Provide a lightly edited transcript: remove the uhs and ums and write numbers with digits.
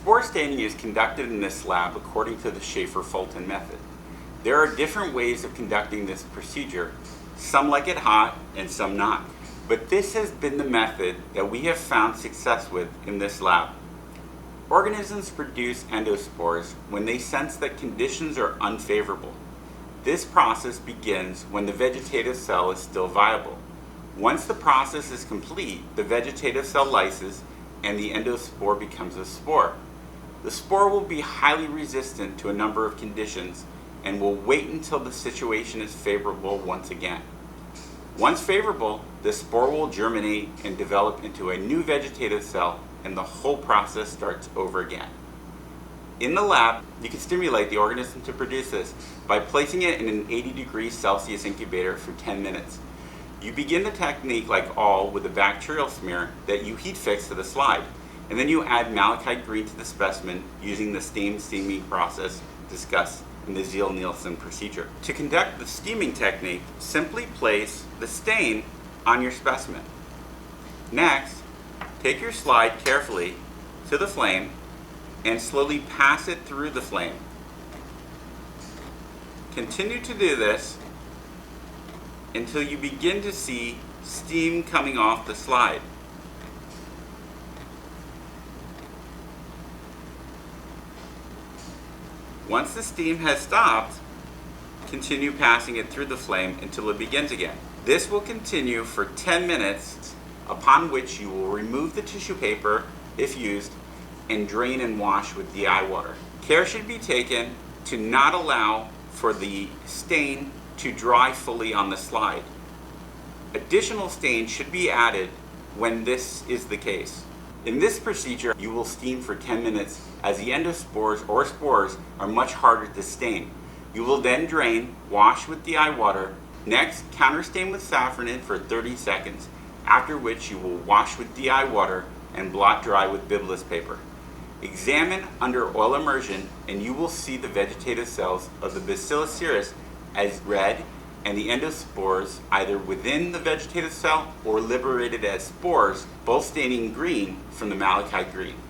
Spore staining is conducted in this lab according to the Schaefer-Fulton method. There are different ways of conducting this procedure. Some like it hot and some not. But this has been the method that we have found success with in this lab. Organisms produce endospores when they sense that conditions are unfavorable. This process begins when the vegetative cell is still viable. Once the process is complete, the vegetative cell lyses and the endospore becomes a spore. The spore will be highly resistant to a number of conditions and will wait until the situation is favorable once again. Once favorable, the spore will germinate and develop into a new vegetative cell, and the whole process starts over again. In the lab, you can stimulate the organism to produce this by placing it in an 80 °C incubator for 10 minutes. You begin the technique like all with a bacterial smear that you heat fix to the slide, and then you add malachite green to the specimen using the steaming process discussed in the Ziehl-Neelsen procedure. To conduct the steaming technique, simply place the stain on your specimen. Next, take your slide carefully to the flame and slowly pass it through the flame. Continue to do this until you begin to see steam coming off the slide. Once the steam has stopped, continue passing it through the flame until it begins again. This will continue for 10 minutes, upon which you will remove the tissue paper, if used, and drain and wash with DI water. Care should be taken to not allow for the stain to dry fully on the slide. Additional stain should be added when this is the case. In this procedure, you will steam for 10 minutes as the endospores or spores are much harder to stain. You will then drain, wash with DI water, next counterstain with safranin for 30 seconds, after which you will wash with DI water and blot dry with bibulous paper. Examine under oil immersion and you will see the vegetative cells of the Bacillus cereus as red and the endospores either within the vegetative cell or liberated as spores, both staining green from the malachite green.